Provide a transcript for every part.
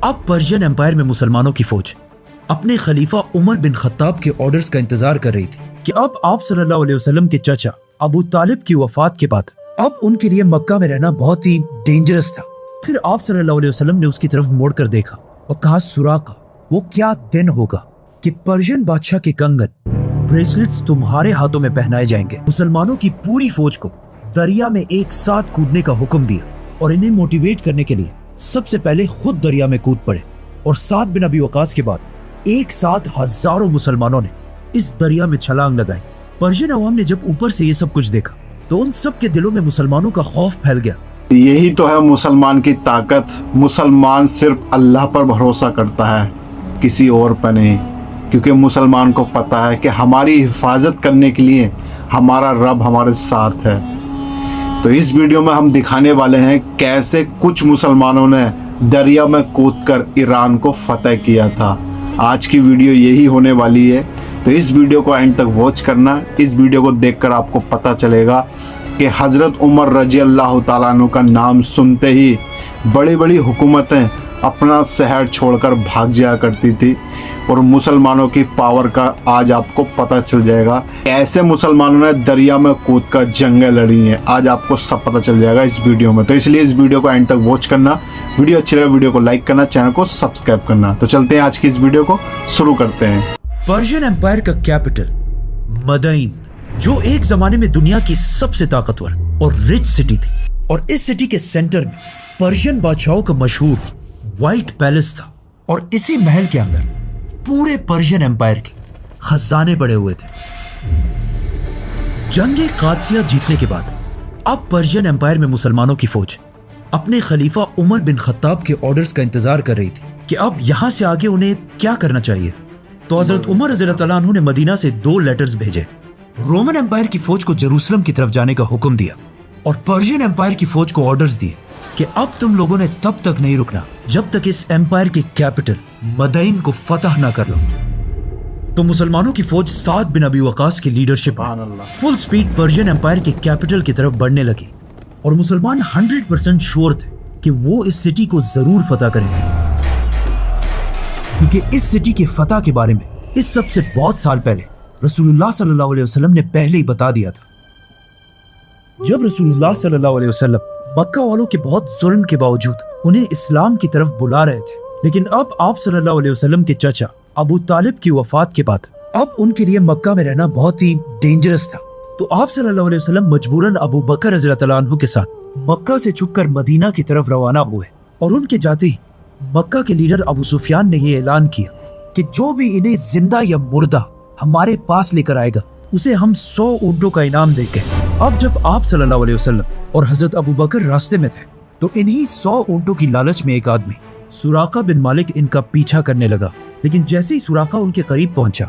अब Persian empire में मुसलमानों की फौज अपने खलीफा उमर बिन खत्ताब के ऑर्डर्स का इंतजार कर रही थी कि अब आप सल्लल्लाहु अलैहि वसल्लम के चाचा अबू तालिब की वफात के बाद अब उनके लिए मक्का में रहना बहुत ही डेंजरस था। फिर आप सल्लल्लाहु अलैहि वसल्लम ने उसकी तरफ मुड़कर देखा और कहा, सुराका, वो क्या दिन होगा कि पर्शियन बादशाह के कंगन ब्रेसलेट्स तुम्हारे हाथों में पहनाए जाएंगे। मुसलमानों की पूरी फौज को दरिया में एक साथ कूदने का हुक्म दिया और इन्हें मोटिवेट करने के लिए सबसे पहले खुद दरिया में कूद पड़े और साद बिन अबी वकास के बाद एक साथ हजारों मुसलमानों ने इस दरिया में छलांग लगाई। पर्शियन अवाम ने जब ऊपर से ये सब कुछ देखा तो उन सब के दिलों में मुसलमानों का खौफ फैल गया। यही तो है मुसलमान की ताकत। मुसलमान सिर्फ अल्लाह पर भरोसा करता है, किसी और पर नहीं, क्योंकि मुसलमान को पता है कि हमारी हिफाजत करने के लिए हमारा रब हमारे साथ है। तो इस वीडियो में हम दिखाने वाले हैं कैसे कुछ मुसलमानों ने दरिया में कूदकर ईरान को फतह किया था। आज की वीडियो यही होने वाली है, तो इस वीडियो को एंड तक वॉच करना। इस वीडियो को देखकर आपको पता चलेगा कि हज़रत उमर रजी अल्लाह ताला अन्हु का नाम सुनते ही बड़ी बड़ी हुकूमतें अपना शहर छोड़कर भाग जाया करती थी और मुसलमानों की पावर का आज आपको पता चल जाएगा। ऐसे मुसलमानों ने दरिया में कूदकर जंगें लड़ी हैं, आज आपको सब पता चल जाएगा इस वीडियो में। तो इसलिए इस वीडियो को एंड तक वॉच करना। वीडियो अच्छी लगे वीडियो को लाइक करना, चैनल को सब्सक्राइब करना। तो चलते हैं आज की इस वीडियो को शुरू करते हैं। पर्शियन एम्पायर का कैपिटल मदइन, जो एक जमाने में दुनिया की सबसे ताकतवर और रिच सिटी थी, और इस सिटी के सेंटर में पर्शियन बादशाहों का मशहूर व्हाइट पैलेस था और इसी महल के अंदर पूरे पर्शियन एम्पायर के खजाने पड़े हुए थे। जंगे कादसिया जीतने के बाद अब पर्शियन एम्पायर में मुसलमानों की फौज अपने खलीफा उमर बिन खत्ताब के ऑर्डर्स का इंतजार कर रही थी कि अब यहां से आगे उन्हें क्या करना चाहिए। तो हजरत उमर रज़ियल्लाहु ताला अन्हु ने मदीना से 2 लेटर्स भेजे। रोमन एम्पायर की फौज को जेरूसलम की तरफ जाने का हुक्म दिया और पर्शियन एम्पायर की फौज को ऑर्डर्स दिए कि अब तुम लोगों ने तब तक नहीं रुकना जब तक इस एम्पायर के कैपिटल मदइन को फतह ना कर लो। तो मुसलमानों की फौज साद बिन अबी वकास की लीडरशिप में फुल स्पीड पर्शियन एम्पायर के कैपिटल की तरफ बढ़ने लगी और मुसलमान 100% श्योर थे कि वो इस सिटी को जरूर फतह करेंगे, क्योंकि इस सिटी के फतह के बारे में इस सबसे बहुत साल पहले रसूलुल्लाह सल्लल्लाहु अलैहि वसल्लम ने पहले ही बता दिया था। जब रसूलुल्लाह सल्लल्लाहु अलैहि वसल्लम मक्का वालों के बहुत जुल्म के बावजूद उन्हें इस्लाम की तरफ बुला रहे थे, लेकिन अब आप सल्लल्लाहु अलैहि वसल्लम के चाचा अबू तालिब की वफात के बाद अब उनके लिए मक्का में रहना बहुत ही डेंजरस था। तो आप सल्लल्लाहु अलैहि वसल्लम मजबूरन अबू बकर रज़ियल्लाहु ताला अन्हु के साथ मक्का से छुपकर मदीना की तरफ रवाना हुए और उनके जाते ही मक्का के लीडर अबू सुफियान ने यह ऐलान किया कि जो भी इन्हें जिंदा या मुर्दा हमारे पास लेकर आएगा उसे हम 100 ऊंटों का इनाम देंगे। अब जब आप सल्लल्लाहु अलैहि वसल्लम और हजरत अबू बकर रास्ते में थे तो इन्हीं 100 ऊंटों की लालच में एक आदमी सुराका बिन मालिक इनका पीछा करने लगा, लेकिन जैसे ही सुराका उनके करीब पहुंचा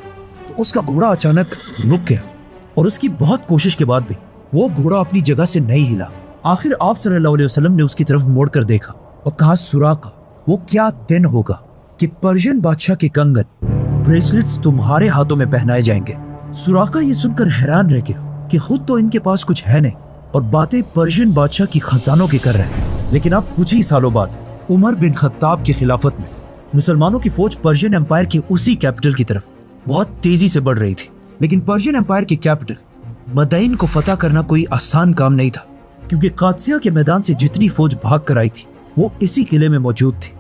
तो उसका घोड़ा अचानक रुक गया और उसकी बहुत कोशिश के बाद भी वो घोड़ा अपनी जगह से नहीं हिला। आखिर आप सल्लल्लाहु अलैहि वसल्लम ने उसकी तरफ मुड़कर देखा और कहा, सुराका, वो क्या दिन होगा कि पर्शियन बादशाह के कंगन ब्रेसलेट्स तुम्हारे हाथों में पहनाए जाएंगे। सुराका ये सुनकर हैरान रह गया कि खुद तो इनके पास कुछ है नहीं और बातें पर्शियन बादशाह की खजानों की कर रहे हैं। लेकिन अब कुछ ही सालों बाद उमर बिन खत्ताब की खिलाफत में मुसलमानों की फौज पर्शियन एम्पायर के उसी कैपिटल की तरफ बहुत तेजी से बढ़ रही थी। लेकिन पर्शियन एम्पायर के कैपिटल मदइन को फतह करना कोई आसान काम नहीं था, क्योंकि कादसिया के मैदान से जितनी फौज भाग कर आई थी वो इसी किले में मौजूद थी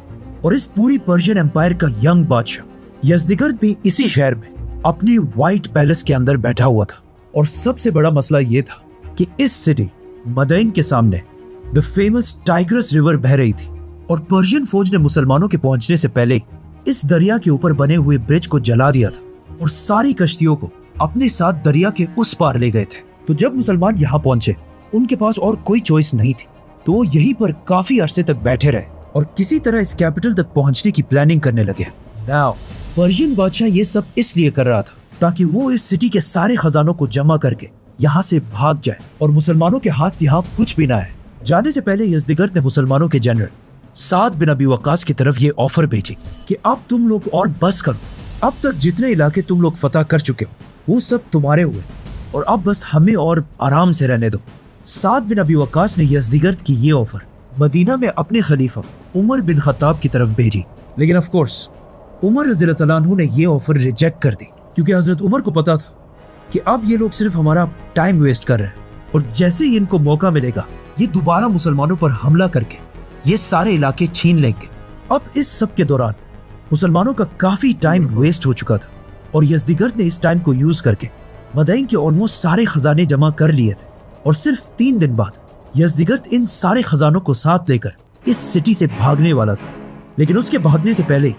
और इस पूरी पर्शियन एम्पायर का यंग बादशाह यज़दिगर्द भी इसी शहर में अपने व्हाइट पैलेस के अंदर बैठा हुआ था। और सबसे बड़ा मसला ये था कि इस सिटी मदइन के सामने द फेमस टाइग्रस रिवर बह रही थी और पर्शियन फौज ने मुसलमानों के पहुंचने से पहले इस दरिया के ऊपर बने हुए ब्रिज को जला दिया था और सारी कश्तियों को अपने साथ दरिया के उस पार ले गए थे। तो जब मुसलमान यहाँ पहुंचे उनके पास और कोई चॉइस नहीं थी, तो वो यहीं पर काफी अरसे तक बैठे रहे और किसी तरह इस कैपिटल तक पहुंचने की प्लानिंग करने लगे। नाउ पर्शियन बादशाह ये सब इसलिए कर रहा था ताकि वो इस सिटी के सारे खजानों को जमा करके यहाँ से भाग जाए और मुसलमानों के हाथ यहाँ कुछ भी ना है। जाने से पहले यज़दिगर्द ने मुसलमानों के जनरल साद बिन अबी वकास की तरफ ये ऑफर भेजी कि अब तुम लोग और बस करो, अब तक जितने इलाके तुम लोग फतह कर चुके हो वो सब तुम्हारे हुए और अब बस हमें और आराम से रहने दो। साद बिन अबी वकास ने यज़दिगर्द की ये ऑफर मदीना में अपने खलीफा उमर बिन खत्ताब की तरफ भेजी लेकिन ऑफ कोर्स उमर रज़ी अल्लाह तआला अन्हु ने ये ऑफर रिजेक्ट कर दी, क्योंकि हजरत उमर को पता था कि अब ये लोग सिर्फ हमारा टाइम वेस्ट कर रहे हैं और जैसे ही इनको मौका मिलेगा ये दोबारा मुसलमानों पर हमला करके ये सारे इलाके छीन लेंगे। अब इस सब के दौरान मुसलमानों का काफी टाइम वेस्ट हो चुका था और यज़दीगर्द ने इस टाइम को यूज करके मदाइन के ऑलमोस्ट सारे खजाने जमा कर लिए थे और सिर्फ 3 दिन बाद यज़दीगर्द इन सारे खजानों को साथ लेकर इस सिटी से भागने वाला था। लेकिन उसके भागने से पहले ही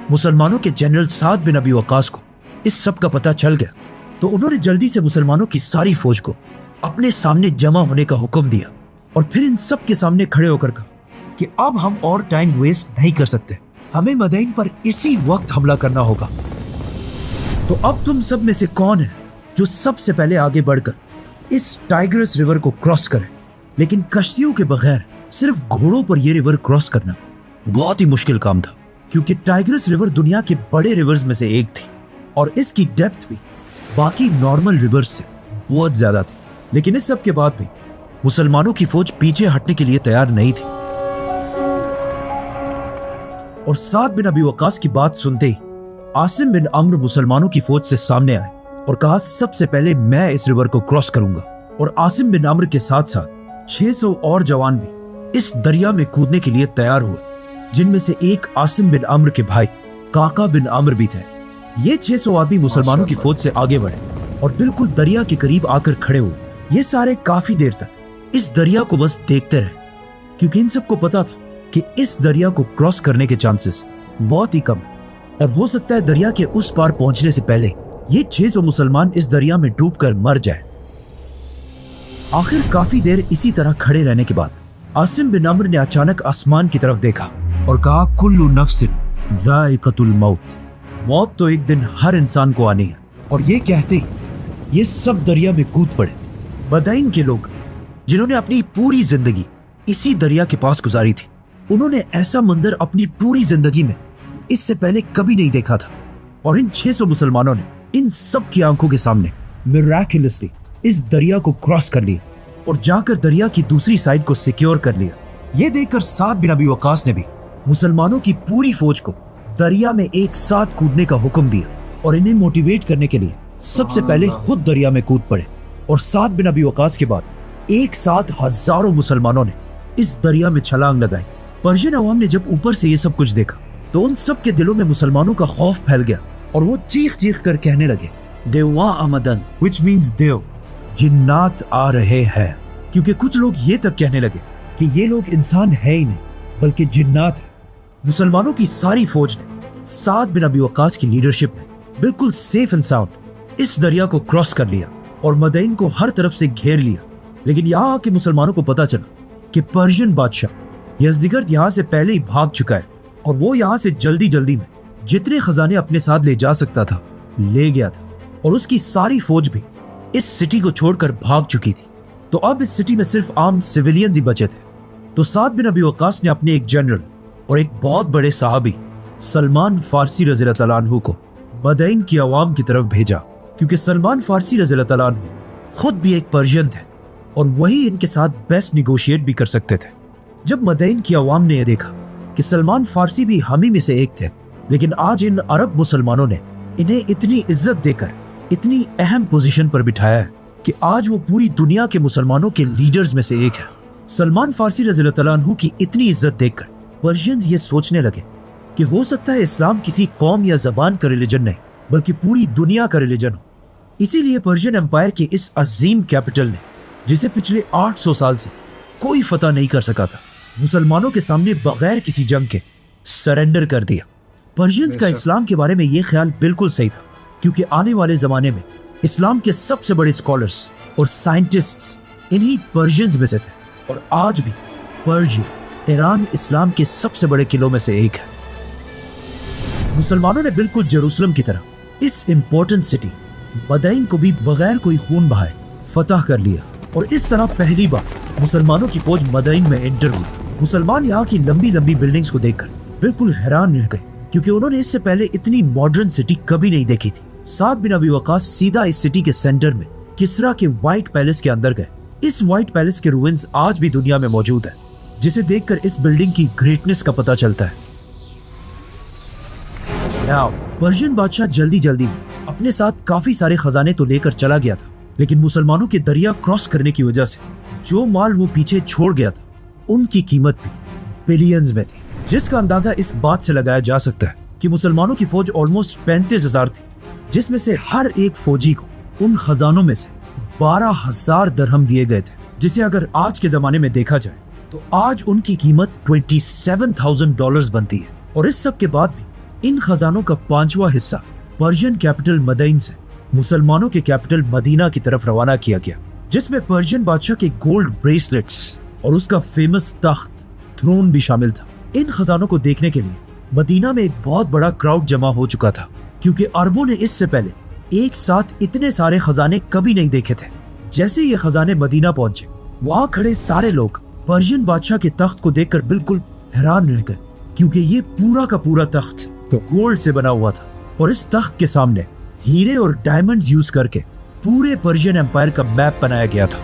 मुसलमानों के जनरल साद बिन अबी वक्कास को इस सब का पता चल गया, तो उन्होंने जल्दी से मुसलमानों की सारी फौज को अपने सामने जमा होने का हुक्म दिया और फिर इन सब के सामने खड़े होकर कहा कि अब हम और टाइम वेस्ट नहीं कर सकते, हमें मदाइन पर इसी वक्त हमला करना होगा। तो अब तुम सब में से कौन है जो सबसे पहले आगे बढ़कर इस टाइग्रस रिवर को क्रॉस करे? लेकिन कश्तियों के बगैर सिर्फ घोड़ों पर यह रिवर क्रॉस करना बहुत ही मुश्किल काम था, क्योंकि टाइग्रस रिवर दुनिया के बड़े रिवर्स में से एक थी और इसकी डेप्थ भी बाकी नॉर्मल रिवर्स से बहुत ज्यादा थी। लेकिन इस सब के बाद भी मुसलमानों की फौज पीछे हटने के लिए तैयार नहीं थी और साद बिन अबी वक्कास की बात सुनते ही आसिम बिन अम्र मुसलमानों की फौज से सामने आए और कहा सबसे पहले मैं इस रिवर को क्रॉस करूंगा। और आसिम बिन अम्र के साथ साथ 600 और जवान भी इस दरिया में कूदने के लिए तैयार हुए, जिनमें से एक आसिम बिन अम्र के भाई काका बिन अम्र भी थे। ये 600 आदमी मुसलमानों की फौज से आगे बढ़े और बिल्कुल दरिया के करीब आकर खड़े हुए। ये सारे काफी देर तक इस दरिया को बस देखते रहे, क्योंकि इन सबको पता था कि इस दरिया को क्रॉस करने के चांसेस बहुत ही कम है और हो सकता है दरिया के उस पार पहुंचने से पहले ये 600 मुसलमान इस दरिया में डूबकर मर जाए। आखिर काफी देर इसी तरह खड़े रहने के बाद आसिम बिन अम्र ने अचानक आसमान की तरफ देखा और कहा कुल्लु नफ्सिन ज़ाइक़तुल मौत, मौत तो एक दिन हर इंसान को आनी है। और ये कहते ही ये सब दरिया में कूद पड़े। मदाइन के लोग जिन्होंने अपनी पूरी जिंदगी इसी दरिया के पास गुजारी थी, उन्होंने ऐसा मंजर अपनी पूरी जिंदगी में इससे पहले कभी नहीं देखा था और इन 600 मुसलमानों ने इन सब की आंखों के सामने मिराकुलसली इस दरिया को क्रॉस कर लिया और जाकर दरिया की दूसरी साइड को सिक्योर कर लिया। ये देखकर साद बिन अबी वक्कास ने भी मुसलमानों की पूरी फौज को दरिया में एक साथ कूदने का हुक्म दिया और इन्हें मोटिवेट करने के लिए सबसे पहले खुद दरिया में कूद पड़े। और साद बिन अबी वक्कास के बाद एक साथ हजारों मुसलमानों ने इस दरिया में छलांग लगाई। पर्शियन अवाम ने जब ऊपर से ये सब कुछ देखा तो उन सब के दिलों में मुसलमानों का खौफ फैल गया और वो चीख चीख कर कहने लगे देवा आमदन, which means देव, जिन्नात आ रहे हैं। क्योंकि कुछ लोग ये तक कहने लगे कि ये लोग इंसान है ही नहीं बल्कि जिन्नात है। मुसलमानों की सारी फौज ने साद बिन अबी वक्कास की लीडरशिप में बिल्कुल सेफ एंड साउंड इस दरिया को क्रॉस कर लिया और मदाइन को हर तरफ से घेर लिया। लेकिन यहाँ आके मुसलमानों को पता चला कि पर्शियन बादशाह यज़दीगर्द यहाँ से पहले ही भाग चुका है और वो यहाँ से जल्दी जल्दी में जितने खजाने अपने साथ ले जा सकता था ले गया था और उसकी सारी फौज भी इस सिटी को छोड़कर भाग चुकी थी। तो अब इस सिटी में सिर्फ आम सिविलियंस ही बचे थे। तो साद बिन अबी वक्कास ने अपने एक जनरल और एक बहुत बड़े सहाबी सलमान फारसी रज़ी अल्लाह तआला अन्हु को मदाइन की आवाम की तरफ भेजा, क्योंकि सलमान फारसी रज़ी अल्लाह तआला अन्हु खुद भी एक पर्शियन थे और वही इनके साथ बेस्ट निगोशिएट भी कर सकते थे। जब मदाइन की आवाम ने यह देखा कि सलमान फारसी भी हम ही में से एक थे, लेकिन आज इन अरब मुसलमानों ने इन्हें इतनी इज्जत देकर इतनी अहम पोजीशन पर बिठाया है कि आज वो पूरी दुनिया के मुसलमानों के लीडर्स में से एक है। सलमान फारसी रज़ी अल्लाह तआला अन्हु की इतनी इज्जत देखकर पर्शियंस ये सोचने लगे कि हो सकता है इस्लाम किसी कौम या जबान का रिलीजन नहीं बल्कि पूरी दुनिया का रिलीजन हो। इसीलिए पर्शियन एम्पायर के इस अजीम कैपिटल ने, जिसे पिछले 800 साल से कोई फतह नहीं कर सका था, मुसलमानों के सामने बगैर किसी जंग के सरेंडर कर दिया। पर्शियंस का इस्लाम के बारे में ये ख्याल बिल्कुल सही था, क्योंकि आने वाले जमाने में इस्लाम के सबसे बड़े स्कॉलर्स और साइंटिस्ट्स इन्हीं पर्शियंस में से थे और आज भी पर्शिया, ईरान इस्लाम के सबसे बड़े किलों में से एक है। मुसलमानों ने बिल्कुल जेरूसलम की तरह इस इंपॉर्टेंट सिटी मदाइन को भी बगैर कोई खून बहाए फतह कर लिया और इस तरह पहली बार मुसलमानों की फौज मदाइन में एंटर हुई। मुसलमान यहाँ की लंबी लंबी बिल्डिंग्स को देखकर बिल्कुल हैरान रह गए, क्योंकि उन्होंने इससे पहले इतनी मॉडर्न सिटी कभी नहीं देखी थी। साद बिन अबी वक्कास सीधा इस सिटी के सेंटर में किसरा के व्हाइट पैलेस के अंदर गए। इस व्हाइट पैलेस के रूइंस आज भी दुनिया में मौजूद है, जिसे देखकर इस बिल्डिंग की ग्रेटनेस का पता चलता है। Now, पर्शियन बादशाह जल्दी जल्दी में अपने साथ काफी सारे खजाने तो लेकर चला गया था, लेकिन मुसलमानों के दरिया क्रॉस करने की वजह से जो माल वो पीछे छोड़ गया था उनकी कीमत भी बिलियंस में थी, जिसका अंदाजा इस बात से लगाया जा सकता है कि मुसलमानों की फौज ऑलमोस्ट 35,000 थी, जिसमें से हर एक फौजी को उन खजानों में से 12,000 दरहम दिए गए थे, जिसे अगर आज के जमाने में देखा जाए तो आज उनकी कीमत $27,000 बनती है। और इस सब के बाद भी इन खजानों का 5वां हिस्सा पर्शियन कैपिटल मदइन से मुसलमानों के कैपिटल मदीना की तरफ रवाना किया गया, जिसमें पर्शियन बादशाह के गोल्ड ब्रेसलेट्स और उसका फेमस तख्त थ्रोन भी शामिल था। इन खजानों को देखने के लिए मदीना में एक बहुत बड़ा क्राउड जमा हो चुका था, क्योंकि अरबों ने इससे पहले एक साथ इतने सारे खजाने कभी नहीं देखे थे। जैसे ये खजाने मदीना पहुंचे, वहां खड़े सारे लोग पर्शियन बादशाह के तख्त को देखकर बिल्कुल हैरान रह गए, क्योंकि ये पूरा का पूरा तख्त गोल्ड से बना हुआ था और इस तख्त के सामने हीरे और डायमंड्स यूज करके पूरे पर्शियन एम्पायर का मैप बनाया गया था।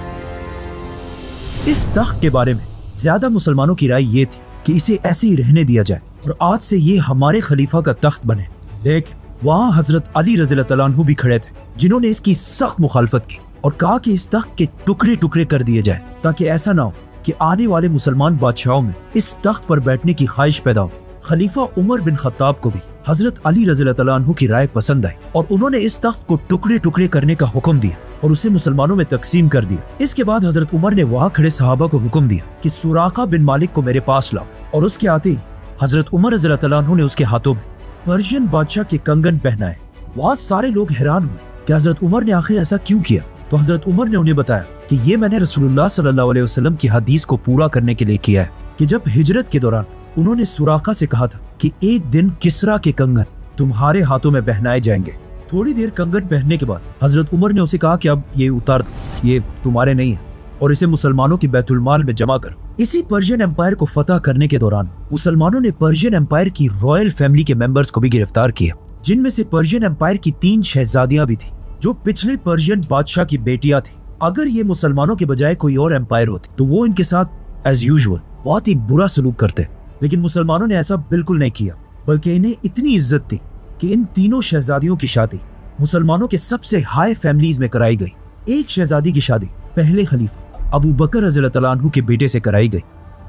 इस तख्त के बारे में ज्यादा मुसलमानों की राय ये थी कि इसे ऐसे ही रहने दिया जाए और आज से ये हमारे खलीफा का तख्त बने, लेकिन वहां हजरत अली रज़ियल्लाहु अन्हु भी खड़े थे, जिन्होंने इसकी सख्त मुखालफत की और कहा कि इस तख्त के टुकड़े टुकड़े कर दिए जाए, ताकि ऐसा ना हो कि आने वाले मुसलमान बादशाहों में इस तख्त पर बैठने की ख्वाहिश पैदा हो। खलीफा उमर बिन खत्ताब को भी हजरत अली रज़ियल्लाहु अन्हु की राय पसंद आई और उन्होंने इस तख्त को टुकड़े टुकड़े करने का हुक्म दिया और उसे मुसलमानों में तकसीम कर दिया। इसके बाद हजरत उमर ने वहां खड़े सहाबा को हुक्म दिया कि सुराका बिन मालिक को मेरे पास लाओ, और उसके आते ही हजरत उमर रज़ियल्लाहु अन्हु ने उसके हाथों में पर्शियन बादशाह के कंगन पहनाए। वहाँ सारे लोग हैरान हुए कि हजरत उमर ने आखिर ऐसा क्यों किया, तो हजरत उमर ने उन्हें बताया कि ये मैंने रसूलुल्लाह सल्लल्लाहु अलैहि वसल्लम की हदीस को पूरा करने के लिए किया है कि जब हिजरत के दौरान उन्होंने सुराका से कहा था कि एक दिन किसरा के कंगन तुम्हारे हाथों में पहनाए जाएंगे। थोड़ी देर कंगन पहनने के बाद हजरत उमर ने उसे कहा कि अब ये उतार दो, ये तुम्हारे नहीं है और इसे मुसलमानों की बैतुल माल में जमा करो। इसी पर्शियन एम्पायर को फतह करने के दौरान मुसलमानों ने पर्शियन एम्पायर की रॉयल फैमिली के मेंबर्स को भी गिरफ्तार किया, जिनमें से पर्शियन एम्पायर की 3 शहजादियां भी थी, जो पिछले पर्शियन बादशाह की बेटियां थी। अगर ये मुसलमानों के बजाय कोई और एम्पायर होती तो वो इनके साथ एज यूजुअल बहुत ही बुरा सलूक करते, लेकिन मुसलमानों ने ऐसा बिल्कुल नहीं किया, बल्कि इन्हें इतनी इज्जत थी कि इन तीनों शहजादियों की शादी मुसलमानों के सबसे हाई फैमिलीज में कराई गई। एक शहजादी की शादी पहले खलीफा अबू बकर रज़ियल्लाहु अन्हु के बेटे से कराई गई,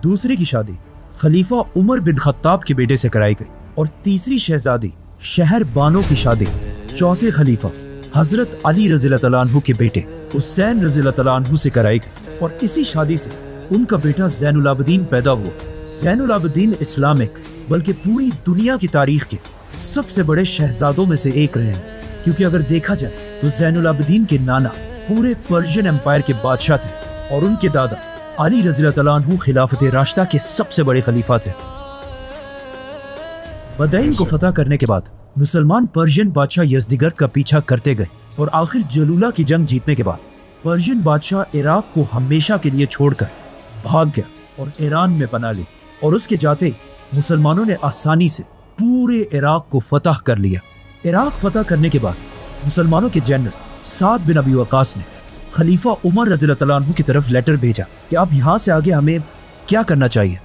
दूसरी की शादी खलीफा उमर बिन खत्ताब के बेटे से कराई गई और तीसरी शहजादी शहर बानो की शादी चौथे खलीफा हजरत अली रज़ियल्लाहु अन्हु के बेटे हुसैन रज़ियल्लाहु अन्हु से कराई गई और इसी शादी से उनका बेटा ज़ैनुल आबिदीन पैदा हुआ। ज़ैनुल आबिदीन इस्लामिक बल्कि पूरी दुनिया की तारीख के सबसे बड़े शहजादों में से एक रहे हैं, क्योंकि अगर देखा जाए तो ज़ैनुल आबिदीन के नाना पूरे पर्शियन एम्पायर के बादशाह थे और उनके दादा अली रज़ियल्लाहु अन्हु खिलाफत राशिदा के सबसे बड़े खलीफा थे। मदईन को फतह करने के बाद मुसलमान पर्शियन बादशाह यज़दिगर्द का पीछा करते गए और आखिर जलूला की जंग जीतने के बाद पर्शियन बादशाह इराक को हमेशा के लिए छोड़कर भाग गया और ईरान में पनाह ली, और उसके जाते ही मुसलमानों ने आसानी से पूरे इराक को फतह कर लिया। इराक फतह करने के बाद मुसलमानों के जनरल साद बिन अबी वकास ने खलीफा उमर रज़ियल्लाहु अन्हु की तरफ लेटर भेजा कि अब यहाँ से आगे हमें क्या करना चाहिए,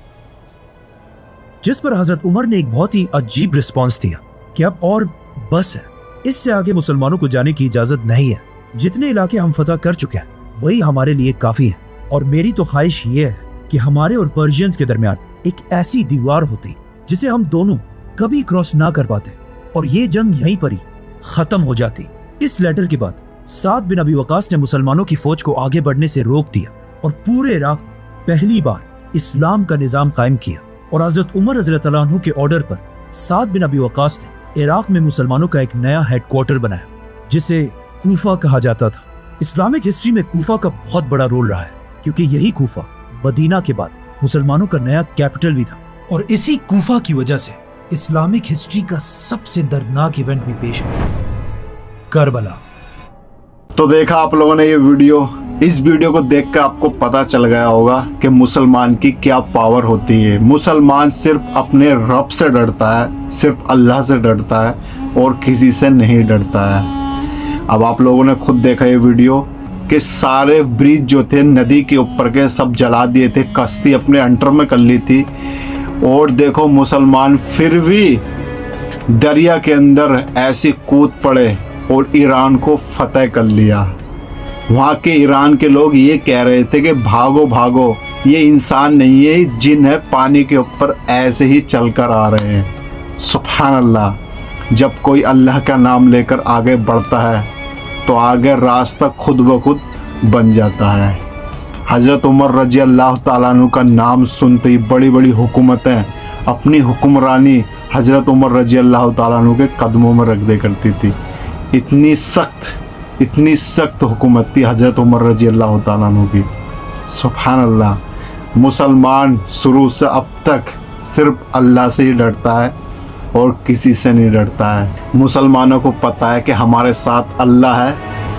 जिस पर हजरत उमर ने एक बहुत ही अजीब रिस्पॉन्स दिया कि अब और बस है, इससे आगे मुसलमानों को जाने की इजाजत नहीं है। जितने इलाके हम फतह कर चुके हैं वही हमारे लिए काफी है, और मेरी तो ख्वाहिश ये है कि हमारे और पर्शियंस के दरमियान एक ऐसी दीवार होती जिसे हम दोनों कभी क्रॉस ना कर पाते और ये जंग यहीं पर ही खत्म हो जाती। इस लेटर के बाद साद बिन अबी वकास ने मुसलमानों की फौज को आगे बढ़ने से रोक दिया और पूरे इराक में पहली बार इस्लाम का निजाम कायम किया, और हजरत उमर रज़ियल्लाहु अन्हु के ऑर्डर पर साद बिन अबी वकास ने इराक में मुसलमानों का एक नया हेडक्वार्टर बनाया, जिसे कूफा कहा जाता था। इस्लामिक हिस्ट्री में कूफा का बहुत बड़ा रोल रहा है, क्योंकि यही कूफा मदीना के बाद मुसलमानों का नया कैपिटल भी था, और इसी कूफा की वजह से इस्लामिक हिस्ट्री का सबसे दर्दनाक इवेंट भी पेश है, करबला। तो देखा आप लोगों ने ये वीडियो, इस वीडियो को देखकर आपको पता चल गया होगा कि मुसलमान की क्या पावर होती है। मुसलमान सिर्फ अपने रब से डरता है, सिर्फ अल्लाह से डरता है और किसी से नहीं डरता है। अब आप लोगों ने खुद देखा ये वीडियो कि सारे ब्रिज जो थे नदी के ऊपर के सब जला दिए थे, कश्ती अपने अंडर में कर ली थी, और देखो मुसलमान फिर भी दरिया के अंदर ऐसे कूद पड़े और ईरान को फतह कर लिया। वहाँ के ईरान के लोग ये कह रहे थे कि भागो भागो, ये इंसान नहीं है, जिन है, पानी के ऊपर ऐसे ही चलकर आ रहे हैं। सुभान अल्लाह। जब कोई अल्लाह का नाम लेकर आगे बढ़ता है तो आगे रास्ता खुद ब खुद बन जाता है। हज़रत उमर रजी अल्लाह ताला अन्हु का नाम सुनते ही बड़ी बड़ी हुकूमतें अपनी हुक्मरानी हज़रत उमर रजी अल्लाह ताला अन्हु के कदमों में रख दे करती थी। इतनी सख्त हुकूमत थी हज़रत उमर रजी अल्लाह ताला अन्हु की। सुभान अल्लाह। मुसलमान शुरू से अब तक सिर्फ अल्लाह से ही डरता है और किसी से नहीं डरता है। मुसलमानों को पता है कि हमारे साथ अल्लाह है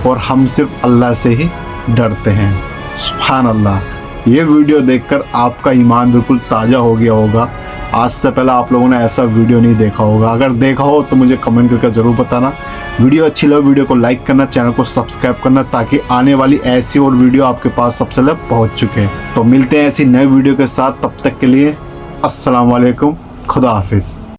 और हम सिर्फ अल्लाह से ही डरते हैं। सुभान अल्लाह। ये वीडियो देखकर आपका ईमान बिल्कुल ताज़ा हो गया होगा। आज से पहले आप लोगों ने ऐसा वीडियो नहीं देखा होगा। अगर देखा हो तो मुझे कमेंट करके ज़रूर बताना। वीडियो अच्छी लगे वीडियो को लाइक करना, चैनल को सब्सक्राइब करना, ताकि आने वाली ऐसी और वीडियो आपके पास सबसे पहले पहुंच चुके। तो मिलते हैं ऐसी नई वीडियो के साथ, तब तक के लिए अस्सलाम वालेकुम, खुदा हाफिज़।